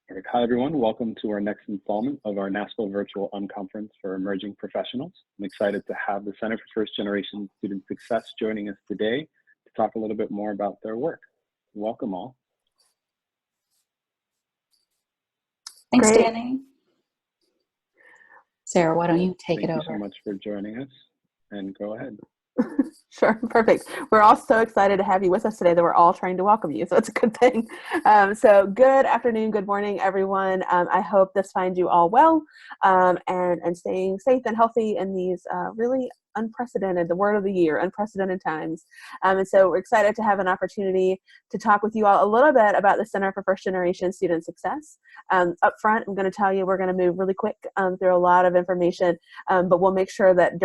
Perfect. Hi, everyone. Welcome to our next installment of our Naspa Virtual Unconference for Emerging Professionals. I'm excited to have the Center for First Generation Student Success joining us today to talk a little bit more about their work. Welcome all. Thanks, Deana. Sarah, why don't you take it over? Thank you so much for joining us, and go ahead. Sure, perfect. We're all so excited to have you with us today that we're all trying to welcome you, so it's a good thing. So good afternoon, good morning, everyone. I hope this finds you all well and staying safe and healthy in these really unprecedented, the word of the year, unprecedented times. And so we're excited to have an opportunity to talk with you all a little bit about the Center for First Generation Student Success. Up front, I'm going to tell you we're going to move really quick through a lot of information, but we'll make sure that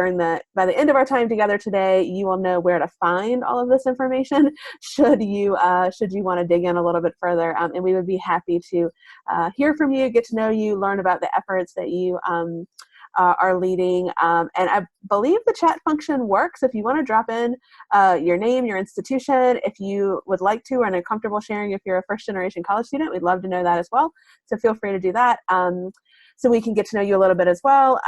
by the end of our time together today, you will know where to find all of this information should you want to dig in a little bit further. And we would be happy to hear from you, get to know you, learn about the efforts that you are leading. And I believe the chat function works. If you want to drop in your name, your institution, if you would like to and are comfortable sharing if you're a first generation college student, we'd love to know that as well. So feel free to do that so we can get to know you a little bit as well.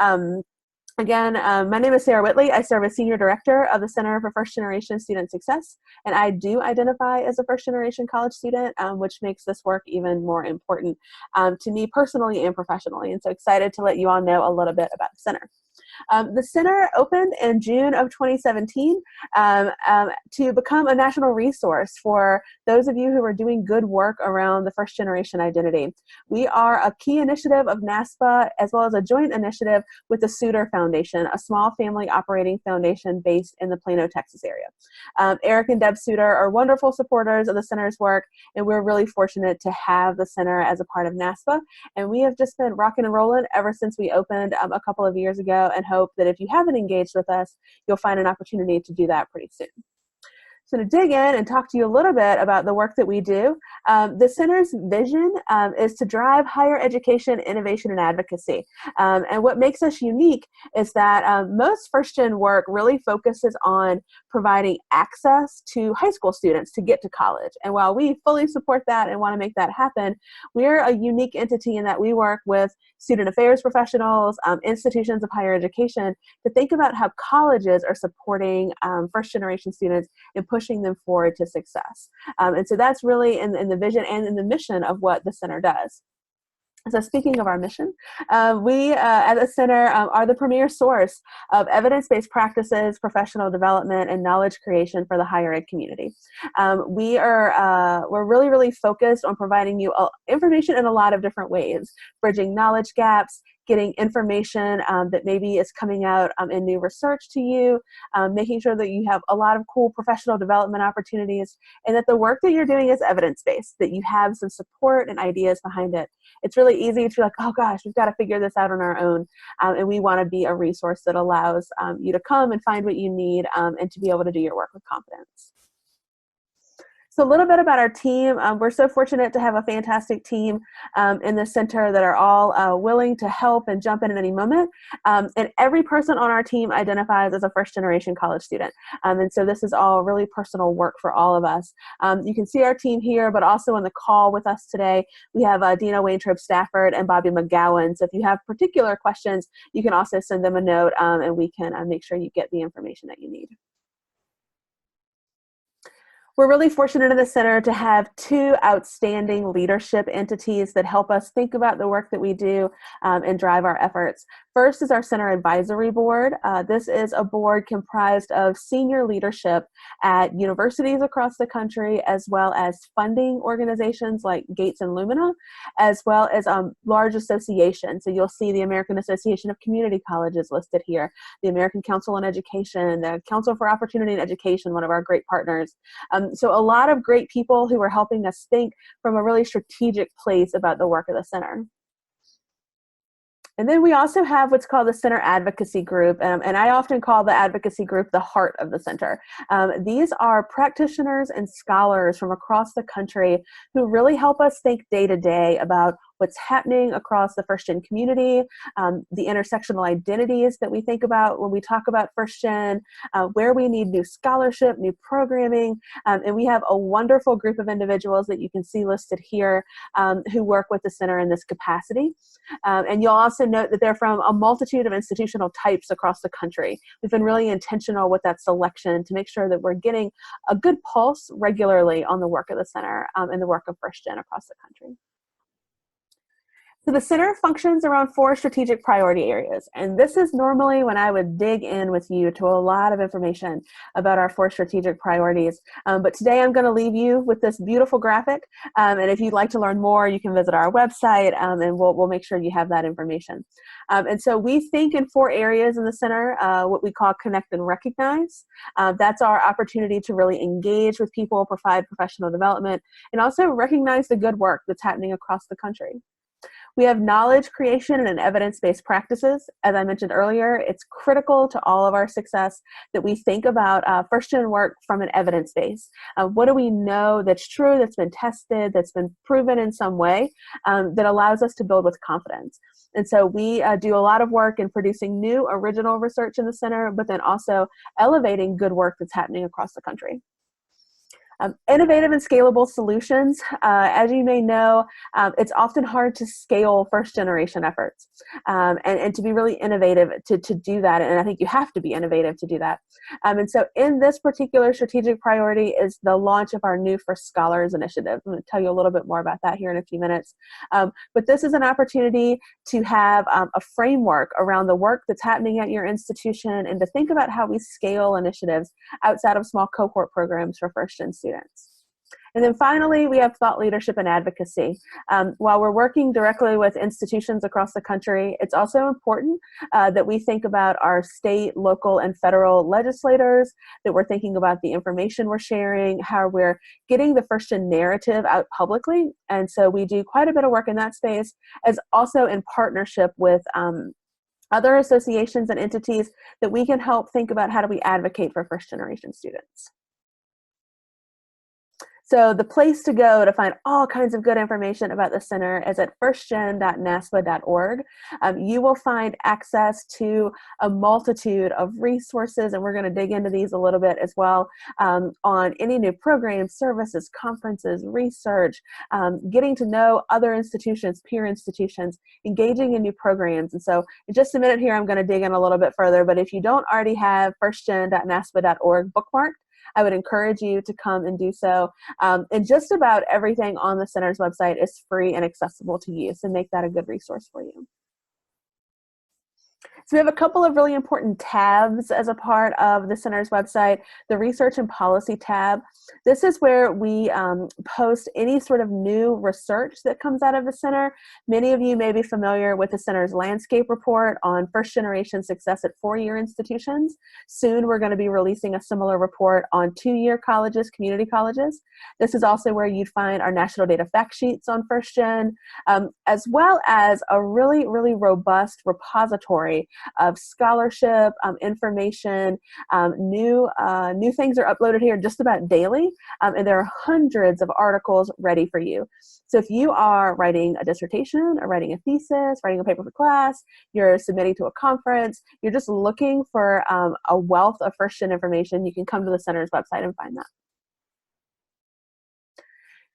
Again, my name is Sarah Whitley. I serve as Senior Director of the Center for First Generation Student Success, and I do identify as a first generation college student, which makes this work even more important to me personally and professionally. And so excited to let you all know a little bit about the center. The center opened in June of 2017 to become a national resource for those of you who are doing good work around the first generation identity. We are a key initiative of Naspa as well as a joint initiative with the Suder Foundation, a small family operating foundation based in the Plano, Texas area. Eric and Deb Suder are wonderful supporters of the center's work, and we're really fortunate to have the center as a part of Naspa. And we have just been rocking and rolling ever since we opened a couple of years ago, and hope that if you haven't engaged with us, you'll find an opportunity to do that pretty soon. So to dig in and talk to you a little bit about the work that we do, the center's vision is to drive higher education, innovation, and advocacy. And what makes us unique is that most first-gen work really focuses on providing access to high school students to get to college. And while we fully support that and want to make that happen, we're a unique entity in that we work with student affairs professionals, institutions of higher education to think about how colleges are supporting first-generation students and pushing them forward to success. And so that's really in the vision and in the mission of what the center does. So speaking of our mission, we at the center are the premier source of evidence-based practices, professional development, and knowledge creation for the higher ed community. We're really, really focused on providing you information in a lot of different ways, bridging knowledge gaps, getting information that maybe is coming out in new research to you, making sure that you have a lot of cool professional development opportunities, and that the work that you're doing is evidence-based, that you have some support and ideas behind it. It's really easy to be like, oh gosh, we've got to figure this out on our own. And we want to be a resource that allows you to come and find what you need and to be able to do your work with confidence. So a little bit about our team. We're so fortunate to have a fantastic team in the center that are all willing to help and jump in at any moment. And every person on our team identifies as a first-generation college student. And so this is all really personal work for all of us. You can see our team here, but also on the call with us today, we have Deana, Waintraub, Stafford, and Bobby McGowan. So if you have particular questions, you can also send them a note, and we can make sure you get the information that you need. We're really fortunate in the center to have two outstanding leadership entities that help us think about the work that we do and drive our efforts. First is our Center Advisory Board. This is a board comprised of senior leadership at universities across the country, as well as funding organizations like Gates and Lumina, as well as large associations. So you'll see the American Association of Community Colleges listed here, the American Council on Education, the Council for Opportunity in Education, one of our great partners. So a lot of great people who are helping us think from a really strategic place about the work of the center. And then we also have what's called the Center Advocacy Group, and I often call the advocacy group the heart of the center. These are practitioners and scholars from across the country who really help us think day to day about what's happening across the first gen community, the intersectional identities that we think about when we talk about first gen, where we need new scholarship, new programming, and we have a wonderful group of individuals that you can see listed here who work with the center in this capacity. And you'll also note that they're from a multitude of institutional types across the country. We've been really intentional with that selection to make sure that we're getting a good pulse regularly on the work of the center and the work of first gen across the country. So the center functions around 4 strategic priority areas. And this is normally when I would dig in with you to a lot of information about our 4 strategic priorities. But today I'm going to leave you with this beautiful graphic. And if you'd like to learn more, you can visit our website and we'll make sure you have that information. And so we think in 4 areas in the center, what we call connect and recognize. That's our opportunity to really engage with people, provide professional development, and also recognize the good work that's happening across the country. We have knowledge creation and evidence-based practices. As I mentioned earlier, it's critical to all of our success that we think about first-gen work from an evidence base. What do we know that's true, that's been tested, that's been proven in some way that allows us to build with confidence? And so we do a lot of work in producing new original research in the center, but then also elevating good work that's happening across the country. Innovative and scalable solutions. As you may know, it's often hard to scale first generation efforts and to be really innovative to do that. And I think you have to be innovative to do that. And so in this particular strategic priority is the launch of our new For Scholars initiative. I'm going to tell you a little bit more about that here in a few minutes. But this is an opportunity to have a framework around the work that's happening at your institution and to think about how we scale initiatives outside of small cohort programs for first-gen students. And then finally, we have thought leadership and advocacy. While we're working directly with institutions across the country, it's also important that we think about our state, local, and federal legislators, that we're thinking about the information we're sharing, how we're getting the first-gen narrative out publicly. And so we do quite a bit of work in that space, as also in partnership with other associations and entities that we can help think about how do we advocate for first-generation students. So the place to go to find all kinds of good information about the center is at firstgen.naspa.org. You will find access to a multitude of resources, and we're going to dig into these a little bit as well, on any new programs, services, conferences, research, getting to know other institutions, peer institutions, engaging in new programs. And so in just a minute here, I'm going to dig in a little bit further, but if you don't already have firstgen.naspa.org bookmarked, I would encourage you to come and do so. And just about everything on the center's website is free and accessible to you, so make that a good resource for you. So we have a couple of really important tabs as a part of the center's website. The Research and Policy tab. This is where we post any sort of new research that comes out of the center. Many of you may be familiar with the center's landscape report on first-generation success at 4-year institutions. Soon we're going to be releasing a similar report on 2-year colleges, community colleges. This is also where you'd find our national data fact sheets on first-gen, as well as a really, really robust repository of scholarship, information. New things are uploaded here just about daily, and there are hundreds of articles ready for you. So if you are writing a dissertation or writing a thesis, writing a paper for class, you're submitting to a conference, you're just looking for a wealth of first-gen information, you can come to the center's website and find that.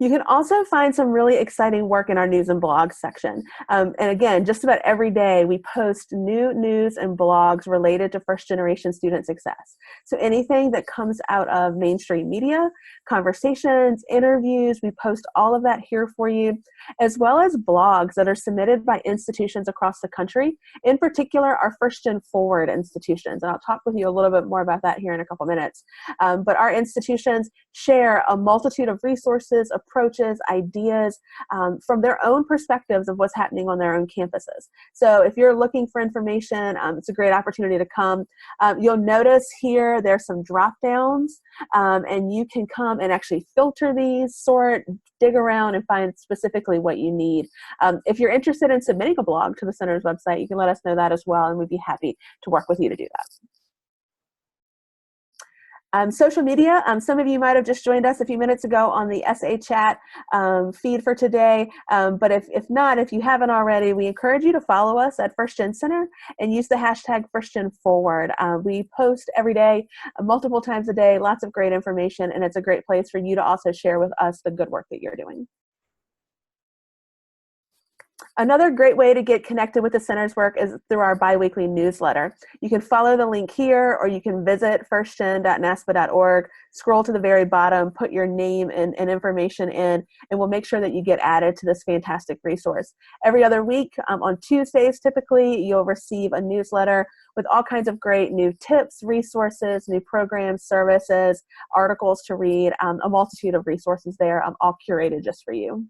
You can also find some really exciting work in our news and blogs section. And again, just about every day we post new news and blogs related to first-generation student success. So anything that comes out of mainstream media, conversations, interviews, we post all of that here for you, as well as blogs that are submitted by institutions across the country, in particular our first-gen forward institutions. And I'll talk with you a little bit more about that here in a couple minutes. But our institutions share a multitude of resources, approaches, ideas from their own perspectives of what's happening on their own campuses. So if you're looking for information, it's a great opportunity to come. You'll notice here there's some drop downs, and you can come and actually filter these, sort, dig around, and find specifically what you need. If you're interested in submitting a blog to the center's website, you can let us know that as well, and we'd be happy to work with you to do that. Social media, some of you might have just joined us a few minutes ago on the SA Chat feed for today, but if not, if you haven't already, we encourage you to follow us at First Gen Center and use the hashtag FirstGenForward. We post every day, multiple times a day, lots of great information, and it's a great place for you to also share with us the good work that you're doing. Another great way to get connected with the center's work is through our biweekly newsletter. You can follow the link here, or you can visit firstgen.naspa.org, scroll to the very bottom, put your name and information in, and we'll make sure that you get added to this fantastic resource. Every other week, on Tuesdays typically, you'll receive a newsletter with all kinds of great new tips, resources, new programs, services, articles to read, a multitude of resources there, all curated just for you.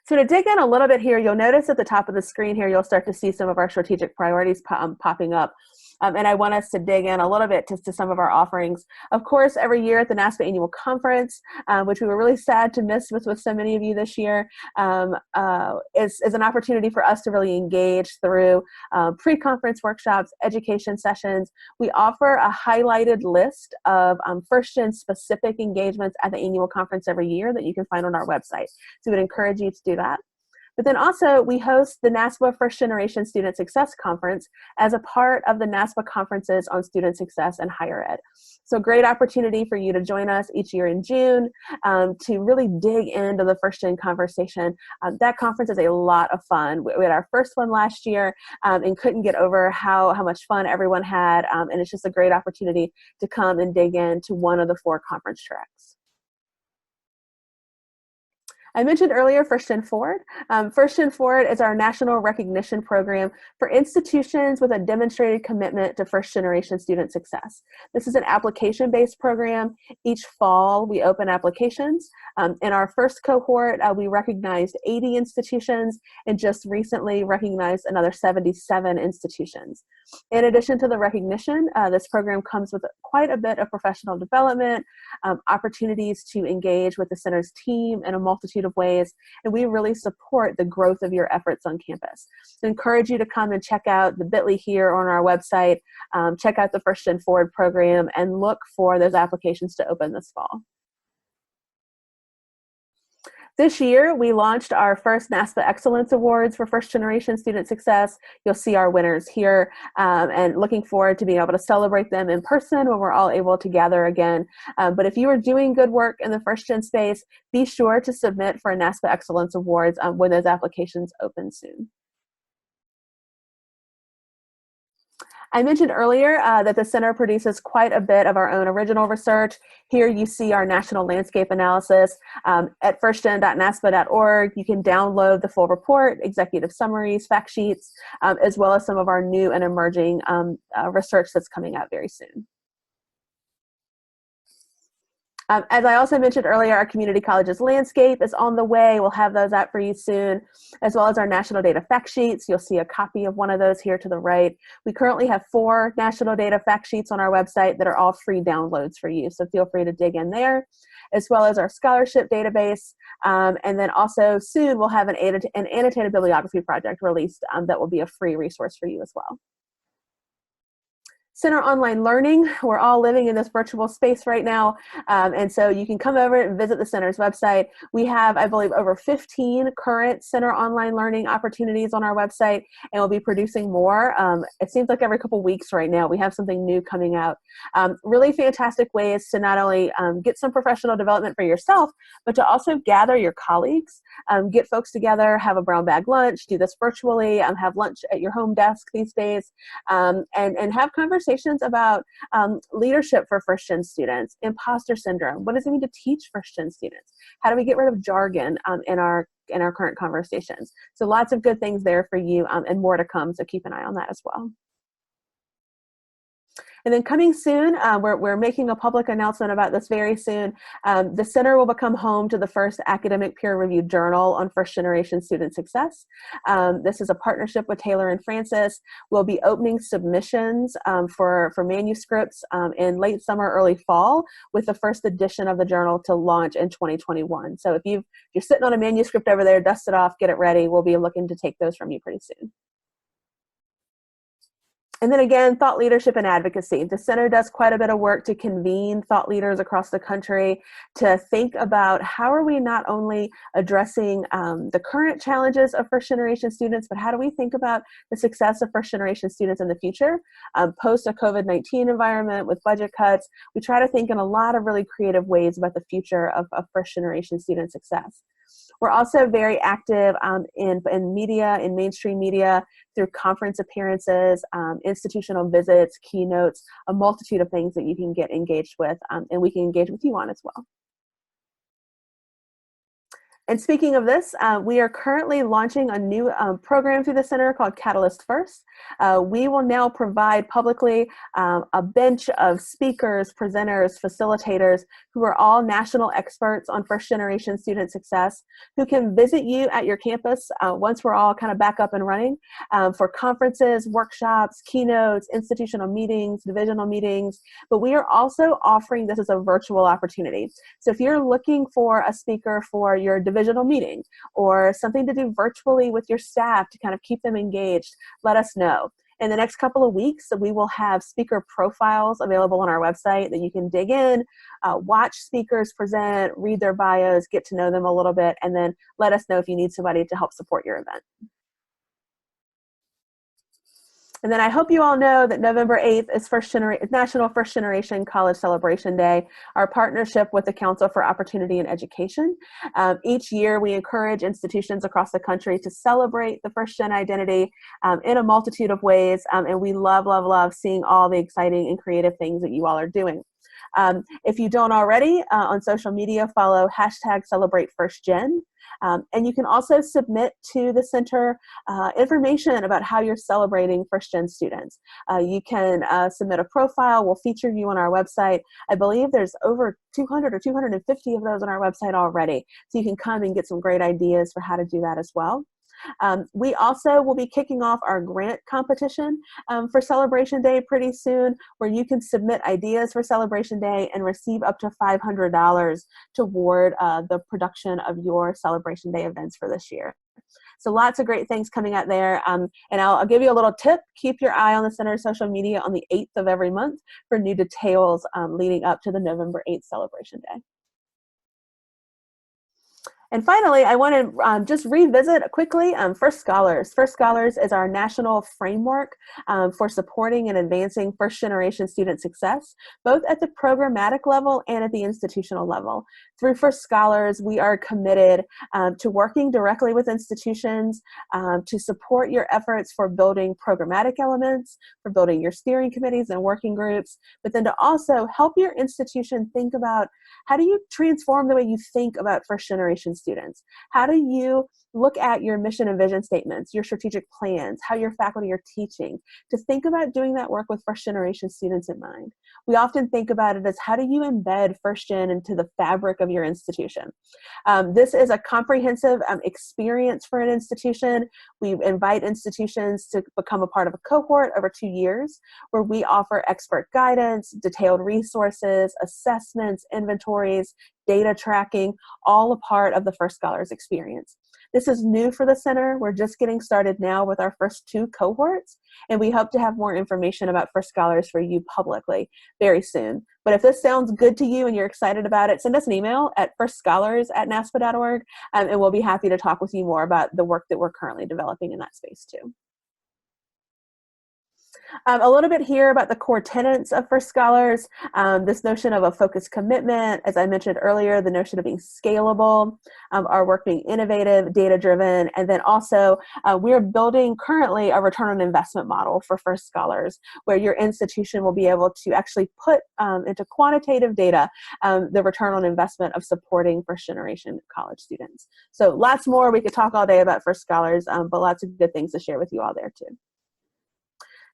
So to dig in a little bit here, you'll notice at the top of the screen here, you'll start to see some of our strategic priorities popping up. And I want us to dig in a little bit to some of our offerings. Of course, every year at the Naspa Annual Conference, which we were really sad to miss with so many of you this year, is an opportunity for us to really engage through pre-conference workshops, education sessions. We offer a highlighted list of First Gen specific engagements at the annual conference every year that you can find on our website. So we'd encourage you to do that. But then also we host the Naspa First Generation Student Success Conference as a part of the Naspa conferences on student success and higher ed. So great opportunity for you to join us each year in June to really dig into the First Gen conversation. That conference is a lot of fun. We had our first one last year and couldn't get over how much fun everyone had. And it's just a great opportunity to come and dig into one of the 4 conference tracks. I mentioned earlier First Gen Forward. First Gen Forward is our national recognition program for institutions with a demonstrated commitment to first generation student success. This is an application-based program. Each fall, we open applications. In our first cohort, we recognized 80 institutions and just recently recognized another 77 institutions. In addition to the recognition, this program comes with quite a bit of professional development, opportunities to engage with the center's team in a multitude of ways, and we really support the growth of your efforts on campus. So I encourage you to come and check out the bit.ly here on our website, check out the First Gen Forward program, and look for those applications to open this fall. This year, we launched our first Naspa Excellence Awards for First Generation Student Success. You'll see our winners here, and looking forward to being able to celebrate them in person when we're all able to gather again. But if you are doing good work in the First Gen space, be sure to submit for Naspa Excellence Awards when those applications open soon. I mentioned earlier that the center produces quite a bit of our own original research. Here you see our national landscape analysis. At firstgen.naspa.org, you can download the full report, executive summaries, fact sheets, as well as some of our new and emerging research that's coming out very soon. As I also mentioned earlier, our community colleges landscape is on the way. We'll have those out for you soon, as well as our national data fact sheets. You'll see a copy of one of those here to the right. We currently have 4 national data fact sheets on our website that are all free downloads for you, so feel free to dig in there, as well as our scholarship database. And then also soon we'll have an annotated bibliography project released that will be a free resource for you as well. Center Online Learning. We're all living in this virtual space right now, and so you can come over and visit the center's website. We have, I believe, over 15 current Center Online Learning opportunities on our website, and we'll be producing more. It seems like every couple weeks right now we have something new coming out. Really fantastic ways to not only get some professional development for yourself, but to also gather your colleagues, get folks together, have a brown bag lunch, do this virtually, have lunch at your home desk these days, and have conversations about leadership for First Gen students, imposter syndrome. What does it mean to teach First Gen students? How do we get rid of jargon in our current conversations? So lots of good things there for you, and more to come, so keep an eye on that as well. And then coming soon, we're making a public announcement about this very soon. The center will become home to the first academic peer-reviewed journal on first-generation student success. This is a partnership with Taylor and Francis. We'll be opening submissions for manuscripts in late summer, early fall, with the first edition of the journal to launch in 2021. So if you're sitting on a manuscript over there, dust it off, get it ready. We'll be looking to take those from you pretty soon. And then again, thought leadership and advocacy. The center does quite a bit of work to convene thought leaders across the country to think about how are we not only addressing the current challenges of first generation students, but how do we think about the success of first generation students in the future? Post a COVID-19 environment with budget cuts, we try to think in a lot of really creative ways about the future of first generation student success. We're also very active in media, in mainstream media, through conference appearances, institutional visits, keynotes, a multitude of things that you can get engaged with, and we can engage with you on as well. And speaking of this, we are currently launching a new program through the center called Catalyst First. We will now provide publicly a bench of speakers, presenters, facilitators who are all national experts on first generation student success, who can visit you at your campus once we're all kind of back up and running for conferences, workshops, keynotes, institutional meetings, divisional meetings. But we are also offering this as a virtual opportunity. So if you're looking for a speaker for your divisional meeting or something to do virtually with your staff to kind of keep them engaged, let us know. In the next couple of weeks, we will have speaker profiles available on our website that you can dig in, watch speakers present, read their bios, get to know them a little bit, and then let us know if you need somebody to help support your event. And then I hope you all know that November 8th is National First Generation College Celebration Day, our partnership with the Council for Opportunity in Education. Each year we encourage institutions across the country to celebrate the first gen identity in a multitude of ways, and we love, love, love seeing all the exciting and creative things that you all are doing. If you don't already, on social media, follow #CelebrateFirstGen. And you can also submit to the center information about how you're celebrating first-gen students. You can submit a profile. We'll feature you on our website. I believe there's over 200 or 250 of those on our website already. So you can come and get some great ideas for how to do that as well. We also will be kicking off our grant competition for Celebration Day pretty soon, where you can submit ideas for Celebration Day and receive up to $500 toward the production of your Celebration Day events for this year. So lots of great things coming out there. And I'll give you a little tip. Keep your eye on the Center's social media on the 8th of every month for new details leading up to the November 8th Celebration Day. And finally, I want to just revisit quickly First Scholars. First Scholars is our national framework for supporting and advancing first generation student success, both at the programmatic level and at the institutional level. Through First Scholars, we are committed to working directly with institutions to support your efforts for building programmatic elements, for building your steering committees and working groups, but then to also help your institution think about how do you transform the way you think about first generation students? How do you look at your mission and vision statements, your strategic plans, how your faculty are teaching, to think about doing that work with first generation students in mind? We often think about it as how do you embed first gen into the fabric of your institution? This is a comprehensive experience for an institution. We invite institutions to become a part of a cohort over 2 years where we offer expert guidance, detailed resources, assessments, inventories, data tracking, all a part of the First Scholars experience. This is new for the center. We're just getting started now with our first 2 cohorts, and we hope to have more information about First Scholars for you publicly very soon. But if this sounds good to you and you're excited about it, send us an email at firstscholars@naspa.org, and we'll be happy to talk with you more about the work that we're currently developing in that space too. A little bit here about the core tenets of First Scholars, this notion of a focused commitment, as I mentioned earlier, the notion of being scalable, our work being innovative, data-driven, and then also we're building currently a return on investment model for First Scholars, where your institution will be able to actually put into quantitative data the return on investment of supporting first-generation college students. So lots more. We could talk all day about First Scholars, but lots of good things to share with you all there too.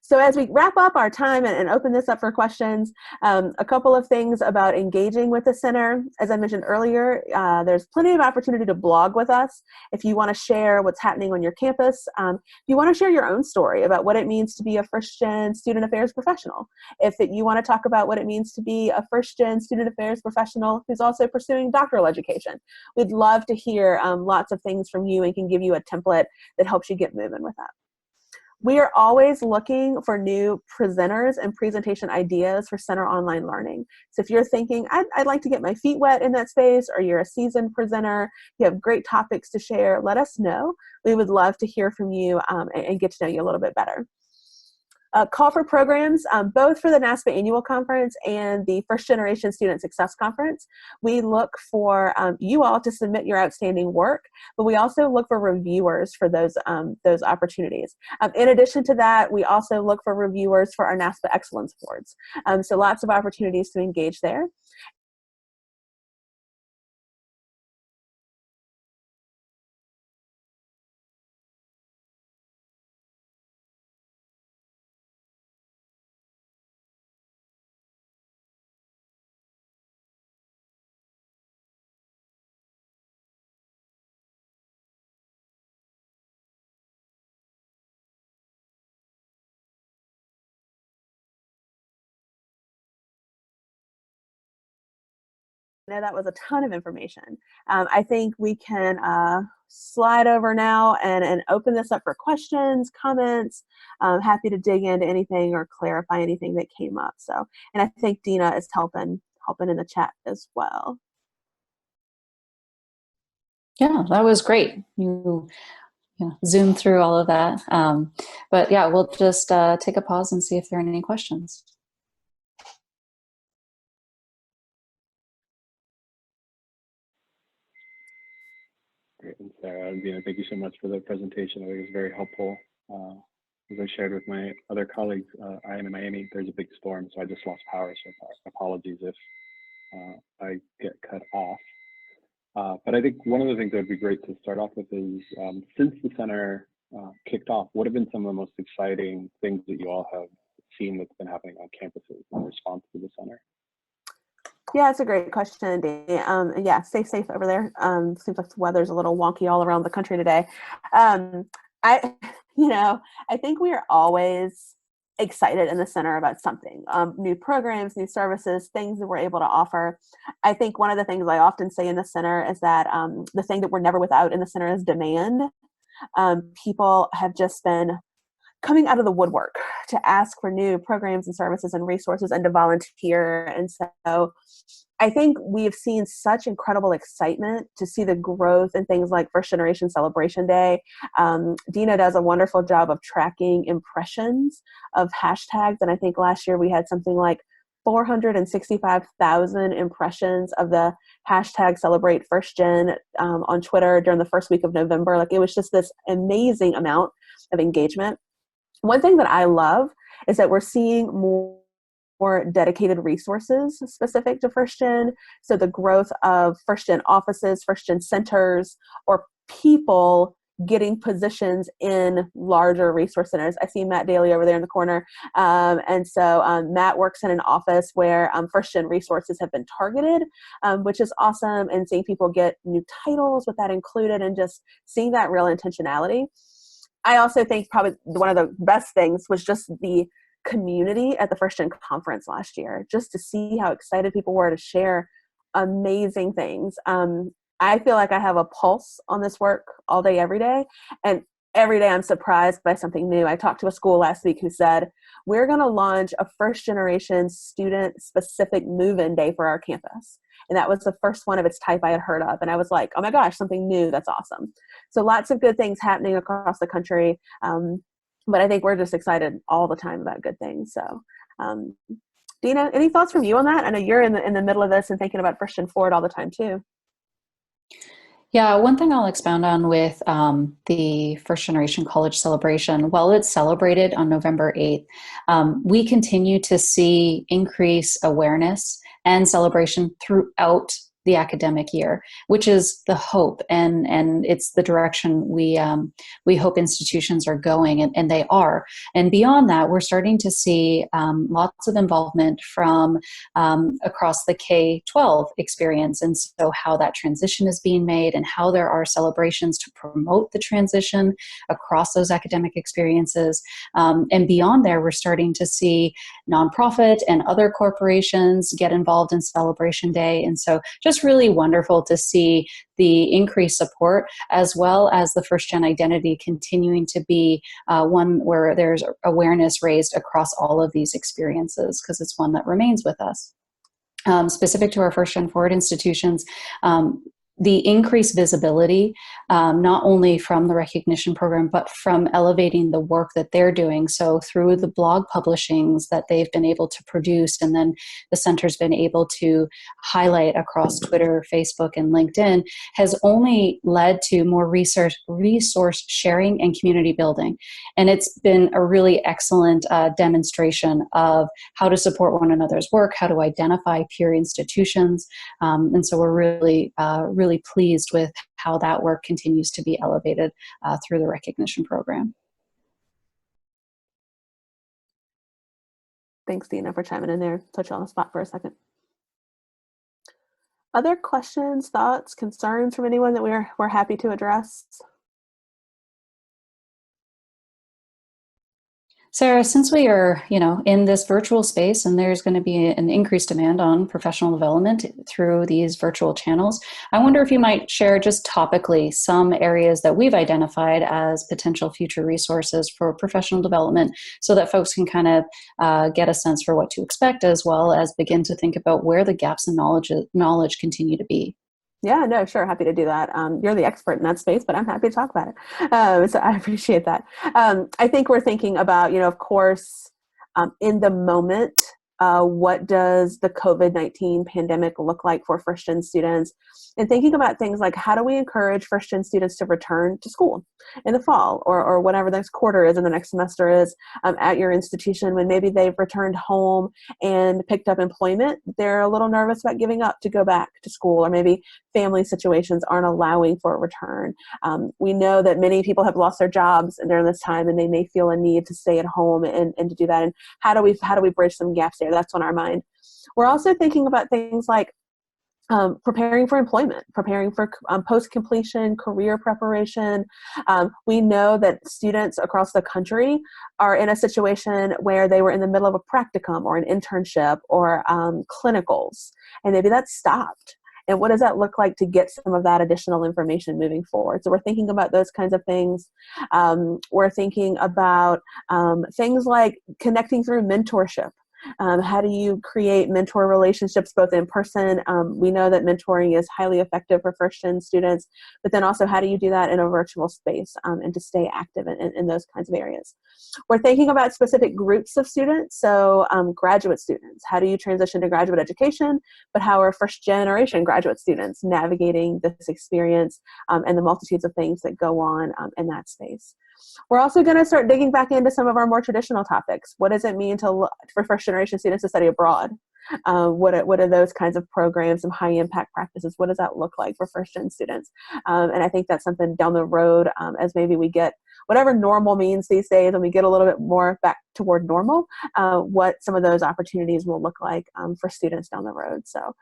So as we wrap up our time and open this up for questions, a couple of things about engaging with the center. As I mentioned earlier, there's plenty of opportunity to blog with us. If you want to share what's happening on your campus, if you want to share your own story about what it means to be a first-gen student affairs professional, if you want to talk about what it means to be a first-gen student affairs professional who's also pursuing doctoral education, we'd love to hear lots of things from you and can give you a template that helps you get moving with that. We are always looking for new presenters and presentation ideas for Center Online Learning. So if you're thinking, I'd like to get my feet wet in that space, or you're a seasoned presenter, you have great topics to share, let us know. We would love to hear from you and get to know you a little bit better. Call for programs, both for the Naspa Annual Conference and the First Generation Student Success Conference. We look for you all to submit your outstanding work, but we also look for reviewers for those opportunities. In addition to that, we also look for reviewers for our Naspa Excellence Awards. So lots of opportunities to engage there. I know that was a ton of information. I think we can slide over now and open this up for questions, comments. Happy to dig into anything or clarify anything that came up. So, and I think Deana is helping in the chat as well. Yeah, that was great. You zoomed through all of that. But yeah, we'll just take a pause and see if there are any questions. Great. And Sarah, Deana, thank you so much for the presentation. I think it was very helpful. As I shared with my other colleagues, I am in Miami. There's a big storm, so I just lost power. So apologies if I get cut off. But I think one of the things that would be great to start off with is, since the center kicked off, what have been some of the most exciting things that you all have seen that's been happening on campuses in response to the center? Yeah, it's a great question, Deana. Yeah, stay safe over there. Seems like the weather's a little wonky all around the country today. I think we are always excited in the center about something, new programs, new services, things that we're able to offer. I think one of the things I often say in the center is that the thing that we're never without in the center is demand. People have just been coming out of the woodwork to ask for new programs and services and resources and to volunteer. And so I think we have seen such incredible excitement to see the growth in things like First Generation Celebration Day. Deana does a wonderful job of tracking impressions of hashtags. And I think last year we had something like 465,000 impressions of the hashtag Celebrate First Gen on Twitter during the first week of November. Like, it was just this amazing amount of engagement. One thing that I love is that we're seeing more dedicated resources specific to First Gen. So the growth of First Gen offices, First Gen centers, or people getting positions in larger resource centers. I see Matt Daly over there in the corner. And so Matt works in an office where First Gen resources have been targeted, which is awesome. And seeing people get new titles with that included and just seeing that real intentionality. I also think probably one of the best things was just the community at the First Gen conference last year, just to see how excited people were to share amazing things. I feel like I have a pulse on this work all day, every day. And every day I'm surprised by something new. I talked to a school last week who said, we're going to launch a First Generation student specific move-in day for our campus. And that was the first one of its type I had heard of. And I was like, oh my gosh, something new. That's awesome. So lots of good things happening across the country. But I think we're just excited all the time about good things. So Deana, any thoughts from you on that? I know you're in the middle of this and thinking about First Gen Forward all the time too. Yeah, one thing I'll expound on with the First Generation College Celebration, while it's celebrated on November 8th, we continue to see increased awareness and celebration throughout the academic year, which is the hope, and it's the direction we hope institutions are going, and they are. And beyond that, we're starting to see lots of involvement from across the K-12 experience, and so how that transition is being made and how there are celebrations to promote the transition across those academic experiences. And beyond there, we're starting to see nonprofit and other corporations get involved in Celebration Day. And so just just really wonderful to see the increased support, as well as the first gen identity continuing to be one where there's awareness raised across all of these experiences, because it's one that remains with us. Specific to our first gen forward institutions, the increased visibility, not only from the recognition program, but from elevating the work that they're doing. So through the blog publishings that they've been able to produce, and then the center's been able to highlight across Twitter, Facebook, and LinkedIn, has only led to more resource sharing and community building. And it's been a really excellent demonstration of how to support one another's work, how to identify peer institutions. And so we're really pleased with how that work continues to be elevated through the recognition program. Thanks, Deana, for chiming in there. Put you on the spot for a second. Other questions, thoughts, concerns from anyone that we're happy to address? Sarah, since we are, in this virtual space, and there's going to be an increased demand on professional development through these virtual channels, I wonder if you might share just topically some areas that we've identified as potential future resources for professional development, so that folks can kind of get a sense for what to expect, as well as begin to think about where the gaps in knowledge continue to be. Yeah, no, sure. Happy to do that. You're the expert in that space, but I'm happy to talk about it. So I appreciate that. I think we're thinking about, of course, in the moment, what does the COVID-19 pandemic look like for first-gen students? And thinking about things like, how do we encourage first-gen students to return to school in the fall, or whatever the next quarter is and the next semester is at your institution, when maybe they've returned home and picked up employment? They're a little nervous about giving up to go back to school, or maybe family situations aren't allowing for a return. We know that many people have lost their jobs during this time, and they may feel a need to stay at home and to do that. And how do we bridge some gaps there? That's on our mind. We're also thinking about things like preparing for employment, preparing for post-completion career preparation. We know that students across the country are in a situation where they were in the middle of a practicum or an internship or clinicals, and maybe that's stopped. And what does that look like to get some of that additional information moving forward? So we're thinking about those kinds of things. We're thinking about things like connecting through mentorship. How do you create mentor relationships both in person? We know that mentoring is highly effective for first-gen students, but then also how do you do that in a virtual space and to stay active in those kinds of areas? We're thinking about specific groups of students. So graduate students, how do you transition to graduate education, but how are first-generation graduate students navigating this experience and the multitudes of things that go on in that space? We're also going to start digging back into some of our more traditional topics. What does it mean for first-generation students to study abroad? What are those kinds of programs, some high-impact practices? What does that look like for first-gen students? And I think that's something down the road as maybe we get whatever normal means these days, and we get a little bit more back toward normal, what some of those opportunities will look like for students down the road. So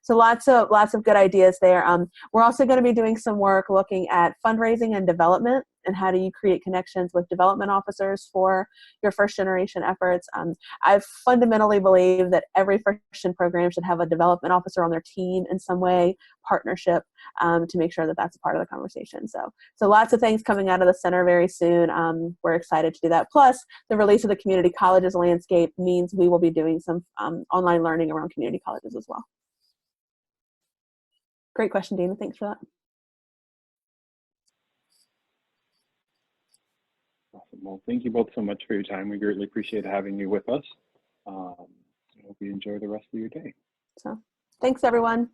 lots of good ideas there. We're also going to be doing some work looking at fundraising and development, and how do you create connections with development officers for your first generation efforts. I fundamentally believe that every first-gen program should have a development officer on their team in some way, partnership, to make sure that that's a part of the conversation. So lots of things coming out of the center very soon. We're excited to do that. Plus, the release of the community colleges landscape means we will be doing some online learning around community colleges as well. Great question, Deana. Thanks for that. Awesome. Well, thank you both so much for your time. We greatly appreciate having you with us. I hope you enjoy the rest of your day. So, thanks, everyone.